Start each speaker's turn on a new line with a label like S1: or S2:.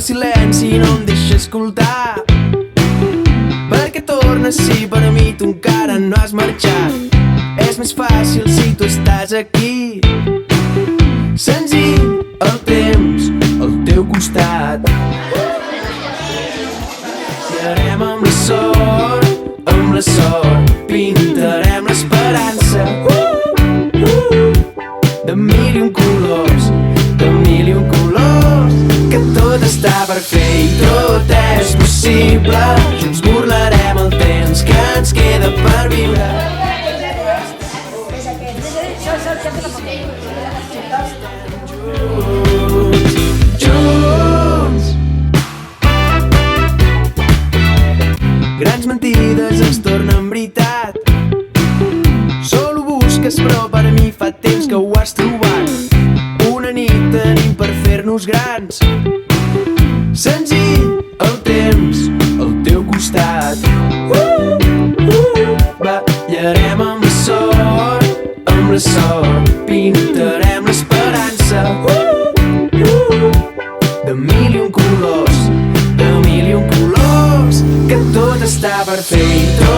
S1: silenci no em deixa escoltar, perquè tornes si per a mi tu encara no has marxat. És més fàcil si tu estàs aquí, senzill, el temps al teu costat. Serem amb la sort, pintarem l'esperança de mil i un colors, de mil i un colors, que tot està per fer i tot és possible. Junts burlarem el temps que ens queda per viure. Junts. Grans mentides es tornen veritat. Solo busques però per a mi fa temps que ho has trobat. Una nit tenim per fer-nos grans, senzill, el temps al teu costat. Ballarem amb la sort, pintarem l'esperança de mil i un colors, de mil i un colors, que tot està per fer i tot